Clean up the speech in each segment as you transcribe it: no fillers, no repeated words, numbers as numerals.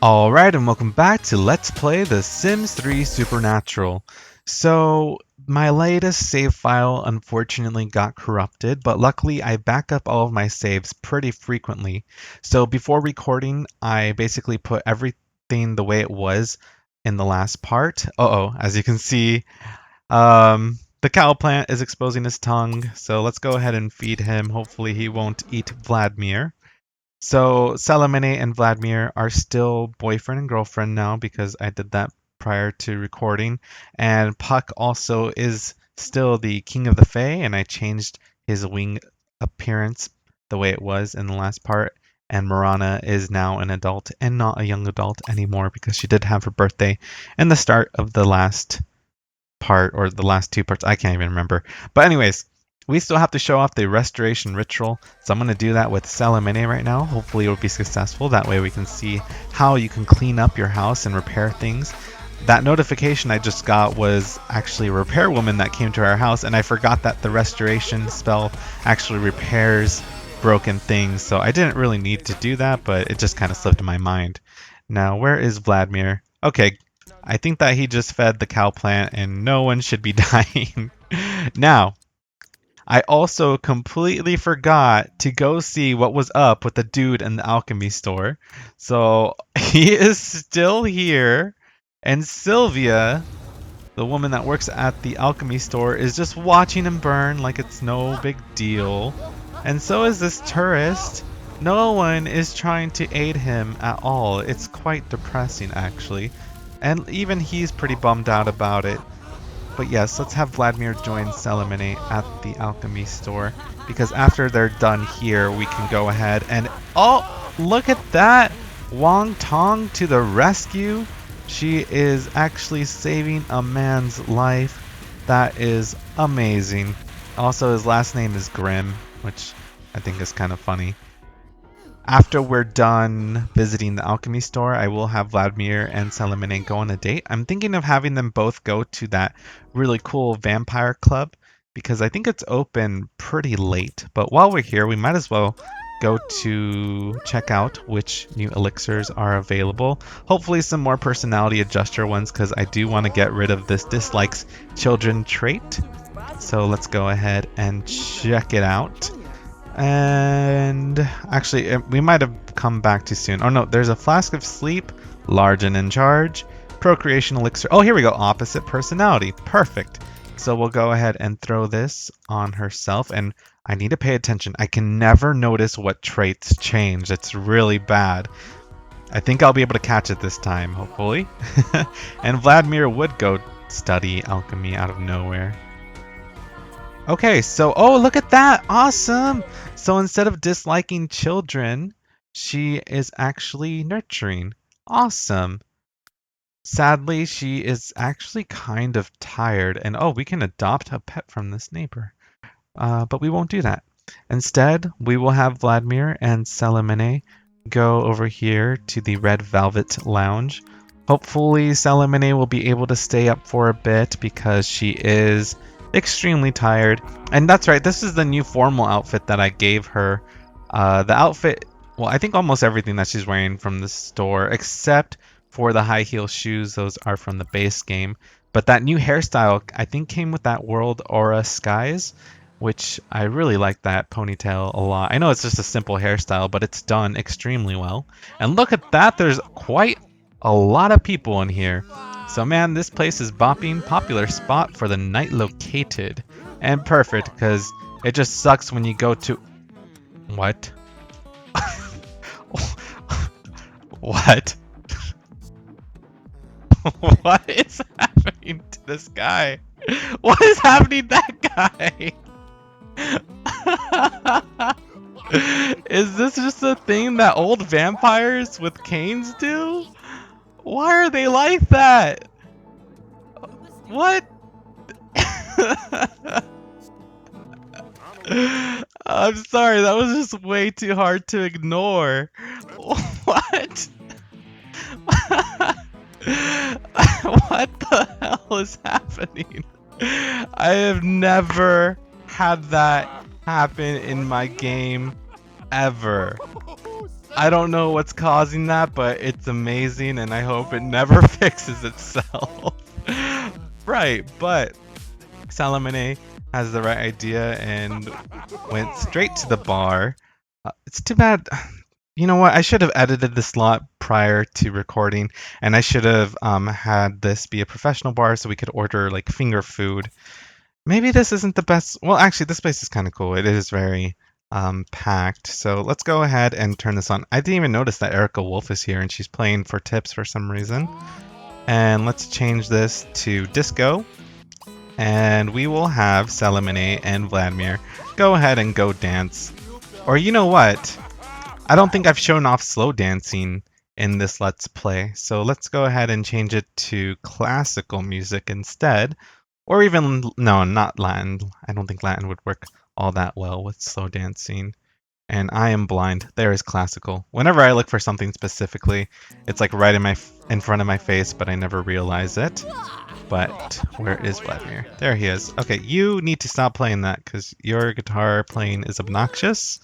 Alright, and welcome back to Let's Play The Sims 3 Supernatural. So, my latest save file unfortunately got corrupted, but luckily I back up all of my saves pretty frequently. So before recording, I basically put everything the way it was in the last part. As you can see, the cow plant is exposing his tongue, so let's go ahead and feed him. Hopefully he won't eat Vladimir. So Salamene and Vladimir are still boyfriend and girlfriend now because I did that prior to recording. And Puck also is still the king of the Fae, and I changed his wing appearance the way it was in the last part. And Marana is now an adult and not a young adult anymore because she did have her birthday in the start of the last part, or the last two parts. I can't even remember. But anyways, we still have to show off the restoration ritual, so I'm going to do that with Salamene right now. Hopefully it will be successful. That way we can see how you can clean up your house and repair things. That notification I just got was actually a repair woman that came to our house, and I forgot that the restoration spell actually repairs broken things, so I didn't really need to do that, but it just kind of slipped in my mind. Now, where is Vladimir? Okay, I think that he just fed the cow plant, and no one should be dying. Now, I also completely forgot to go see what was up with the dude in the alchemy store. So he is still here, and Sylvia, the woman that works at the alchemy store, is just watching him burn like it's no big deal. And so is this tourist. No one is trying to aid him at all. It's quite depressing, actually. And even he's pretty bummed out about it. But yes, let's have Vladimir join Salamene at the alchemy store, because after they're done here, we can go ahead and... Oh, look at that! Wong Tong to the rescue! She is actually saving a man's life. That is amazing. Also, his last name is Grimm, which I think is kind of funny. After we're done visiting the alchemy store, I will have Vladimir and Salamene go on a date. I'm thinking of having them both go to that really cool vampire club because I think it's open pretty late. But while we're here, we might as well go to check out which new elixirs are available. Hopefully some more personality adjuster ones, because I do want to get rid of this dislikes children trait. So let's go ahead and check it out. And actually, we might have come back too soon. Oh no, there's a flask of sleep, large and in charge, procreation elixir. Oh, here we go, opposite personality. Perfect. So we'll go ahead and throw this on herself, and I need to pay attention. I can never notice what traits change. It's really bad. I think I'll be able to catch it this time, hopefully. And Vladimir would go study alchemy out of nowhere. Okay, so, oh, look at that! Awesome! So instead of disliking children, she is actually nurturing. Awesome! Sadly, she is actually kind of tired, and oh, we can adopt a pet from this neighbor. But we won't do that. Instead, we will have Vladimir and Salamene go over here to the Red Velvet Lounge. Hopefully, Salamene will be able to stay up for a bit because she is extremely tired. And that's right, this is the new formal outfit that I gave her. The outfit, well, I think almost everything that she's wearing from the store, except for the high heel shoes. Those are from the base game. But that new hairstyle, I think, came with that World Aura Skies, which I really like that ponytail a lot. I know it's just a simple hairstyle, but it's done extremely well. And look at that, there's quite a lot of people in here. So man, this place is bopping. Popular spot for the night located. And perfect, because it just sucks when you go to... What? What? What is happening to this guy? What is happening to that guy? Is this just a thing that old vampires with canes do? Why are they like that? What? I'm sorry, that was just way too hard to ignore. What? What the hell is happening? I have never had that happen in my game ever. I don't know what's causing that, but it's amazing, and I hope it never fixes itself. Right, but Salamene has the right idea and went straight to the bar. It's too bad. You know what? I should have edited this lot prior to recording, and I should have had this be a professional bar so we could order like finger food. Maybe this isn't the best. Well, actually, this place is kind of cool. It is very packed. So let's go ahead and turn this on. I didn't even notice that Erica Wolf is here, and she's playing for tips for some reason. And let's change this to disco. And we will have Salamene and Vladimir go ahead and go dance. Or you know what? I don't think I've shown off slow dancing in this Let's Play, so let's go ahead and change it to classical music instead. Or even, no, not Latin. I don't think Latin would work all that well with slow dancing. And I am blind. There is classical. Whenever I look for something specifically, it's like right in front of my face, but I never realize it. But where is Vladimir? There he is. Okay, you need to stop playing that because your guitar playing is obnoxious.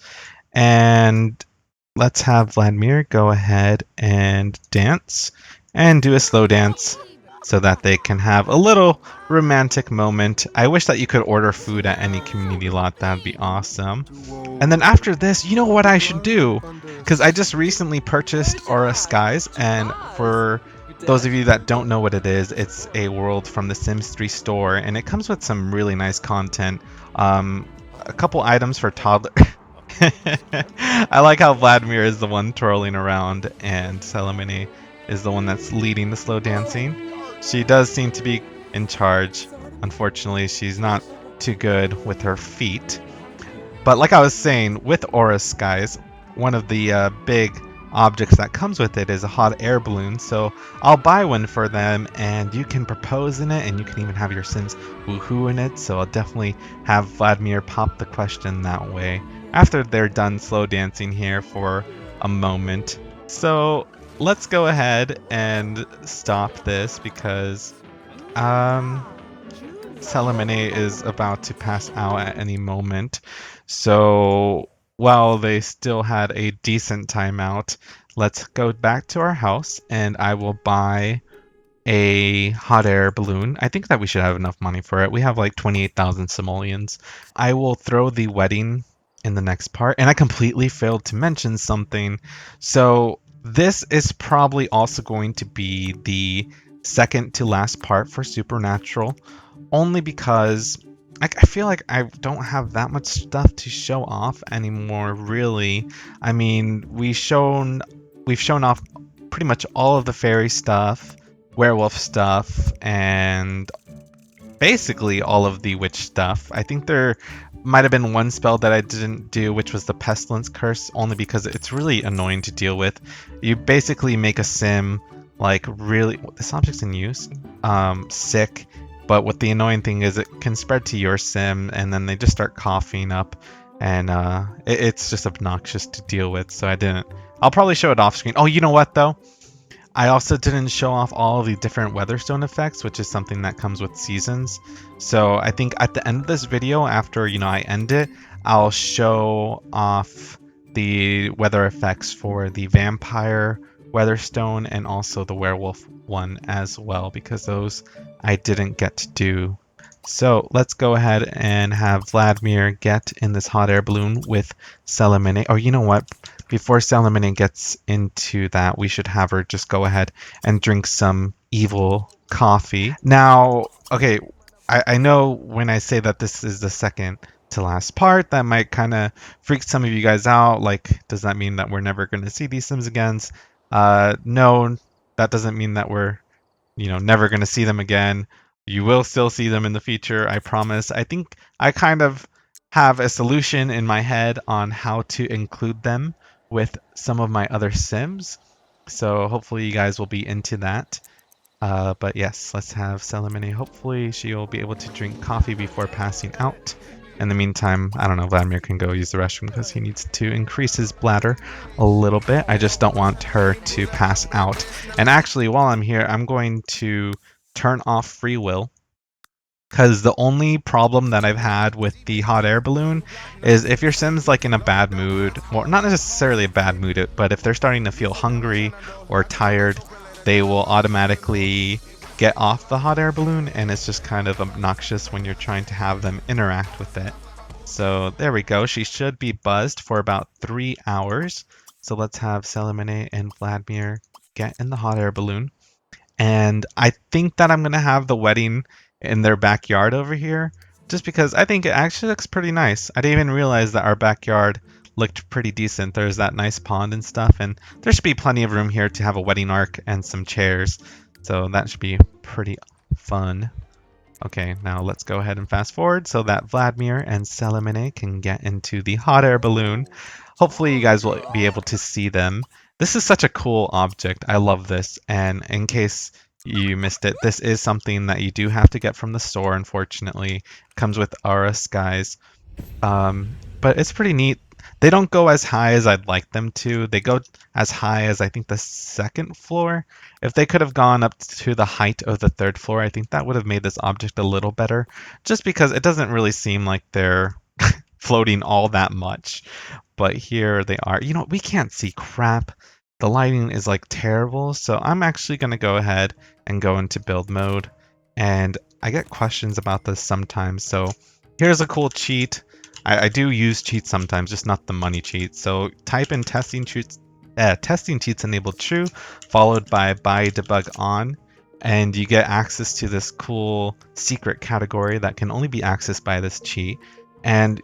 And let's have Vladimir go ahead and dance and do a slow dance so that they can have a little romantic moment. I wish that you could order food at any community lot. That'd be awesome. And then after this, you know what I should do? Because I just recently purchased Aura Skies, and for those of you that don't know what it is, it's a world from the Sims 3 store, and it comes with some really nice content. A couple items for toddler. I like how Vladimir is the one twirling around and Salamene is the one that's leading the slow dancing. She does seem to be in charge. Unfortunately, she's not too good with her feet. But like I was saying, with Aura Skies, one of the big objects that comes with it is a hot air balloon. So I'll buy one for them, and you can propose in it, and you can even have your Sims woohoo in it. So I'll definitely have Vladimir pop the question that way after they're done slow dancing here for a moment. So let's go ahead and stop this because Salamene is about to pass out at any moment. So while they still had a decent timeout, let's go back to our house and I will buy a hot air balloon. I think that we should have enough money for it. We have like 28,000 simoleons. I will throw the wedding in the next part, and I completely failed to mention something. So this is probably also going to be the second to last part for Supernatural, only because I feel like I don't have that much stuff to show off anymore, really. I mean, we've shown off pretty much all of the fairy stuff, werewolf stuff, and basically all of the witch stuff. I think there might have been one spell that I didn't do, which was the Pestilence Curse, only because it's really annoying to deal with. You basically make a sim like really, this object's in use, sick, but what the annoying thing is it can spread to your sim and then they just start coughing up, and it's just obnoxious to deal with, so I didn't. I'll probably show it off screen. Oh, you know what though? I also didn't show off all of the different Weatherstone effects, which is something that comes with seasons. So I think at the end of this video, after I end it, I'll show off the weather effects for the vampire Weatherstone and also the werewolf one as well, because those I didn't get to do. So let's go ahead and have Vladimir get in this hot air balloon with Salamene. Or you know what? Before Salamene gets into that, we should have her just go ahead and drink some evil coffee. Now, okay, I know when I say that this is the second to last part, that might kind of freak some of you guys out. Like, does that mean that we're never going to see these Sims again? No, that doesn't mean that we're, never going to see them again. You will still see them in the future, I promise. I think I kind of have a solution in my head on how to include them with some of my other Sims. So hopefully you guys will be into that. But yes, let's have Salamene. Hopefully she'll be able to drink coffee before passing out. In the meantime, I don't know, Vladimir can go use the restroom because he needs to increase his bladder a little bit. I just don't want her to pass out. And actually, while I'm here, I'm going to turn off free will. Because the only problem that I've had with the hot air balloon is if your sim's like in a bad mood, or not necessarily a bad mood, but if they're starting to feel hungry or tired, they will automatically get off the hot air balloon, and it's just kind of obnoxious when you're trying to have them interact with it. So there we go. She should be buzzed for about 3 hours. So let's have Selimene and Vladimir get in the hot air balloon. And I think that I'm going to have the wedding in their backyard over here, just because I think it actually looks pretty nice. I didn't even realize that our backyard looked pretty decent. There's that nice pond and stuff, and there should be plenty of room here to have a wedding arc and some chairs. So that should be pretty fun. Okay, now let's go ahead and fast forward so that Vladimir and Selimene can get into the hot air balloon. Hopefully you guys will be able to see them. This is such a cool object. I love this. And in case you missed it, this is something that you do have to get from the store, unfortunately. It comes with Aura Skies. But it's pretty neat. They don't go as high as I'd like them to. They go as high as I think the second floor. If they could have gone up to the height of the third floor, I think that would have made this object a little better. Just because it doesn't really seem like they're floating all that much. But here they are. You know, we can't see crap. The lighting is like terrible. So I'm actually going to go ahead and go into build mode. And I get questions about this sometimes. So here's a cool cheat. I do use cheats sometimes, just not the money cheat. So type in testing cheats enabled true, followed by debug on, and you get access to this cool secret category that can only be accessed by this cheat. And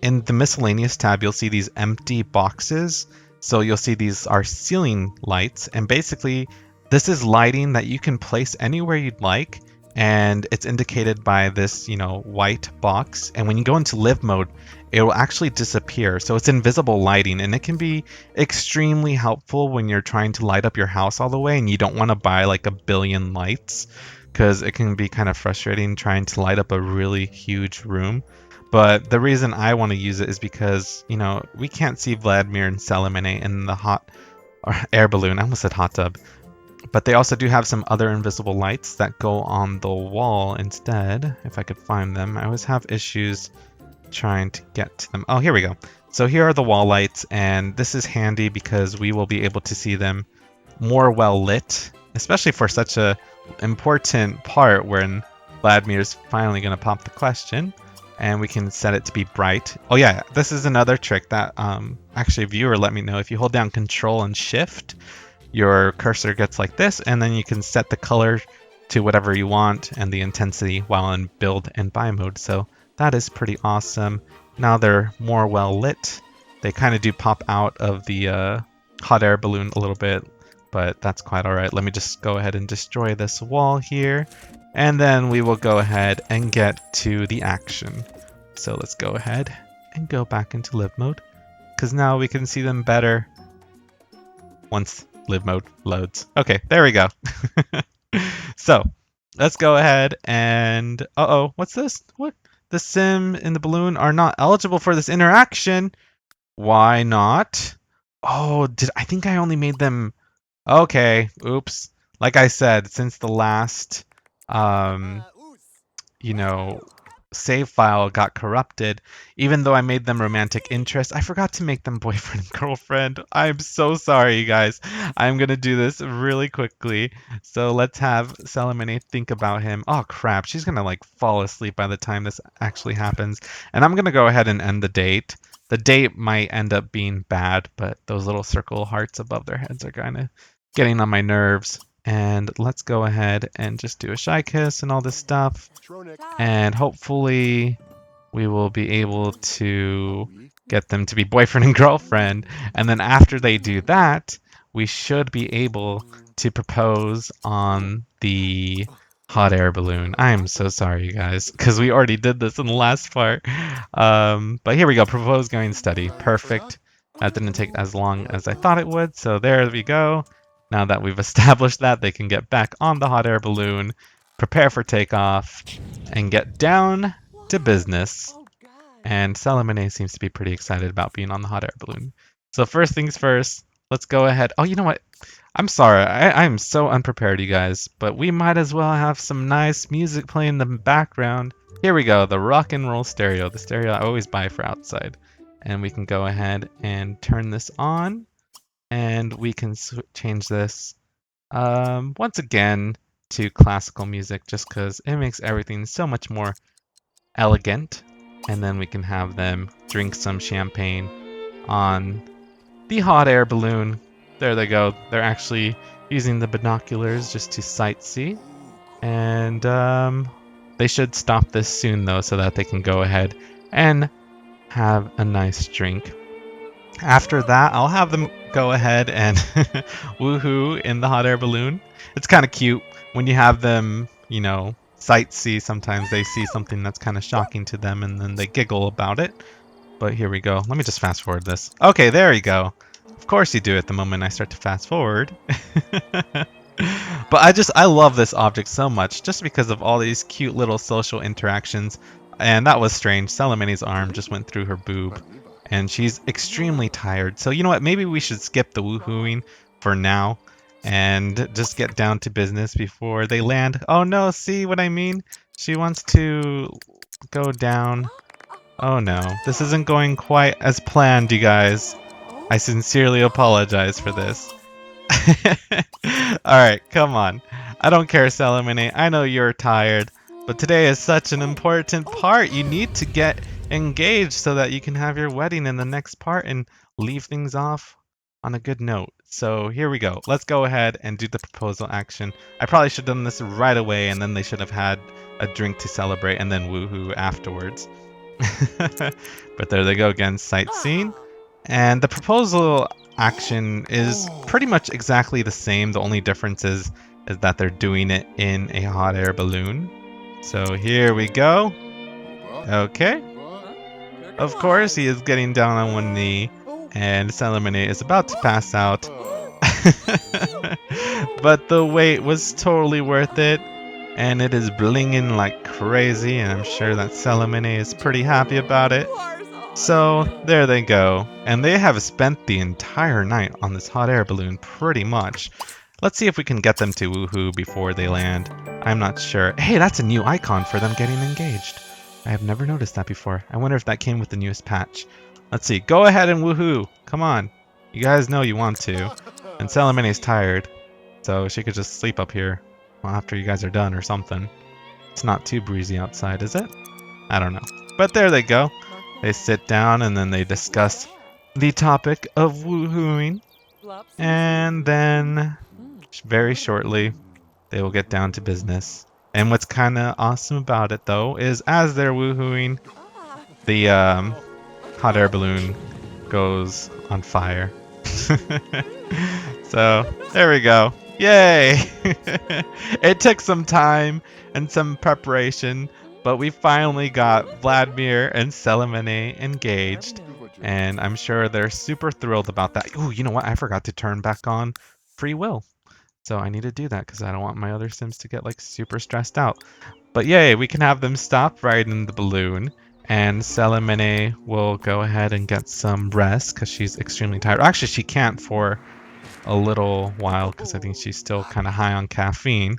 in the miscellaneous tab, you'll see these empty boxes. So you'll see these are ceiling lights, and basically this is lighting that you can place anywhere you'd like. And it's indicated by this, white box. And when you go into live mode, it will actually disappear. So it's invisible lighting, and it can be extremely helpful when you're trying to light up your house all the way and you don't want to buy like a billion lights, because it can be kind of frustrating trying to light up a really huge room. But the reason I want to use it is because, we can't see Vladimir and Selimene in the hot air balloon. I almost said hot tub. But they also do have some other invisible lights that go on the wall instead, if I could find them. I always have issues trying to get to them. Oh, here we go. So here are the wall lights, and this is handy because we will be able to see them more well lit, especially for such a important part when Vladimir's finally going to pop the question, and we can set it to be bright. Oh yeah, this is another trick that actually viewer let me know. If you hold down Control and Shift, your cursor gets like this, and then you can set the color to whatever you want and the intensity while in build and buy mode. So that is pretty awesome. Now they're more well lit. They kind of do pop out of the hot air balloon a little bit, but that's quite all right. Let me just go ahead and destroy this wall here, and then we will go ahead and get to the action. So let's go ahead and go back into live mode, because now we can see them better once live mode loads. Okay, there we go. So let's go ahead and what's this? What? The sim and the balloon are not eligible for this interaction. Why not? Oh, I think I only made them. Okay, oops. Like I said, since the last save file got corrupted, even though I made them romantic interest, I forgot to make them boyfriend and girlfriend. I'm so sorry, you guys. I'm gonna do this really quickly. So let's have Selimene think about him. Oh crap, she's gonna like fall asleep by the time this actually happens. And I'm gonna go ahead and end the date. The date might end up being bad, but those little circle hearts above their heads are kind of getting on my nerves. And let's go ahead and just do a shy kiss and all this stuff. And hopefully we will be able to get them to be boyfriend and girlfriend. And then after they do that, we should be able to propose on the hot air balloon. I'm so sorry, you guys, because we already did this in the last part. But here we go. Propose going steady. Perfect. That didn't take as long as I thought it would. So there we go. Now that we've established that, they can get back on the hot air balloon, prepare for takeoff, and get down to business. And Selimene seems to be pretty excited about being on the hot air balloon. So first things first, let's go ahead. Oh, you know what? I'm sorry, I'm so unprepared, you guys, but we might as well have some nice music playing in the background. Here we go, the rock and roll stereo, the stereo I always buy for outside. And we can go ahead and turn this on, and we can change this once again to classical music just because it makes everything so much more elegant. And then we can have them drink some champagne on the hot air balloon. There they go. They're actually using the binoculars just to sightsee. And they should stop this soon though so that they can go ahead and have a nice drink. After that, I'll have them go ahead and woohoo in the hot air balloon. It's kind of cute when you have them, you know, sightsee. Sometimes they see something that's kind of shocking to them and then they giggle about it. But here we go. Let me just fast forward this. Okay, there you go. Of course you do it the moment I start to fast forward. But I love this object so much just because of all these cute little social interactions. And that was strange. Salamane's arm just went through her boob. And she's extremely tired. So you know what? Maybe we should skip the woohooing for now and just get down to business before they land. Oh no, see what I mean? She wants to go down. Oh no, this isn't going quite as planned, you guys. I sincerely apologize for this. Alright, come on. I don't care, Salamine. I know you're tired, but today is such an important part. You need to get engaged so that you can have your wedding in the next part and leave things off on a good note. So here we go. Let's go ahead and do the proposal action. I probably should have done this right away, and then they should have had a drink to celebrate and then woohoo afterwards. But there they go again, sightseeing. And the proposal action is pretty much exactly the same. The only difference is that they're doing it in a hot air balloon. So here we go. Okay. Of course, he is getting down on one knee, and Salamine is about to pass out. But the wait was totally worth it, and it is blinging like crazy, and I'm sure that Salamine is pretty happy about it. So there they go, and they have spent the entire night on this hot air balloon pretty much. Let's see if we can get them to woohoo before they land. I'm not sure. Hey, that's a new icon for them getting engaged. I have never noticed that before. I wonder if that came with the newest patch. Let's see. Go ahead and woohoo. Come on. You guys know you want to. And Salamine's tired, so she could just sleep up here after you guys are done or something. It's not too breezy outside, is it? I don't know. But there they go. They sit down and then they discuss the topic of woohooing. And then very shortly they will get down to business. And what's kind of awesome about it though is as they're woohooing, the hot air balloon goes on fire. So there we go. Yay! It took some time and some preparation, but we finally got Vladimir and Salamine engaged, and I'm sure they're super thrilled about that. Ooh, you know what? I forgot to turn back on free will. So I need to do that because I don't want my other Sims to get like super stressed out. But yay, we can have them stop right in the balloon, and Salamine will go ahead and get some rest because she's extremely tired. Actually, she can't for a little while because I think she's still kind of high on caffeine.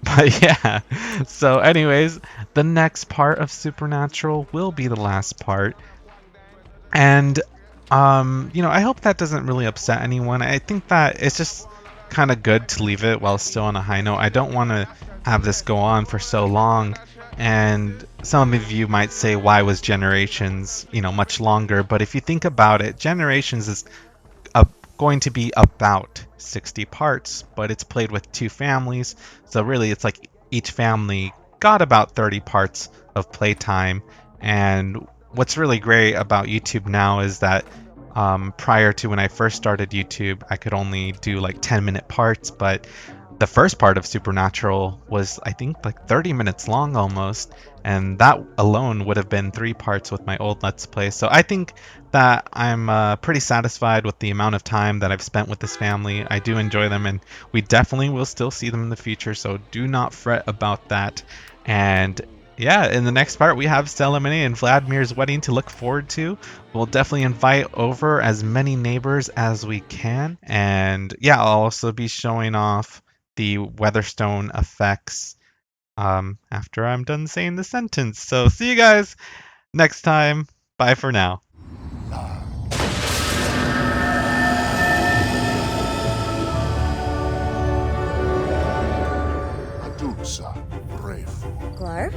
But yeah, so anyways, the next part of Supernatural will be the last part. And, you know, I hope that doesn't really upset anyone. I think that it's just kind of good to leave it while still on a high note. I don't want to have this go on for so long. And some of you might say, why was Generations, you know, much longer? But if you think about it, Generations is going to be about 60 parts, but it's played with 2 families. So really, it's like each family got about 30 parts of playtime. And what's really great about YouTube now is that prior to when I first started YouTube, I could only do like 10-minute parts, but the first part of Supernatural was, I think, like 30 minutes long almost, and that alone would have been 3 parts with my old Let's Play. So I think that I'm pretty satisfied with the amount of time that I've spent with this family. I do enjoy them, and we definitely will still see them in the future, so do not fret about that. And Yeah, in the next part, we have Selemony and Vladimir's wedding to look forward to. We'll definitely invite over as many neighbors as we can. And yeah, I'll also be showing off the Weatherstone effects after I'm done saying the sentence. So see you guys next time. Bye for now. Adulsa, brave. Glarv?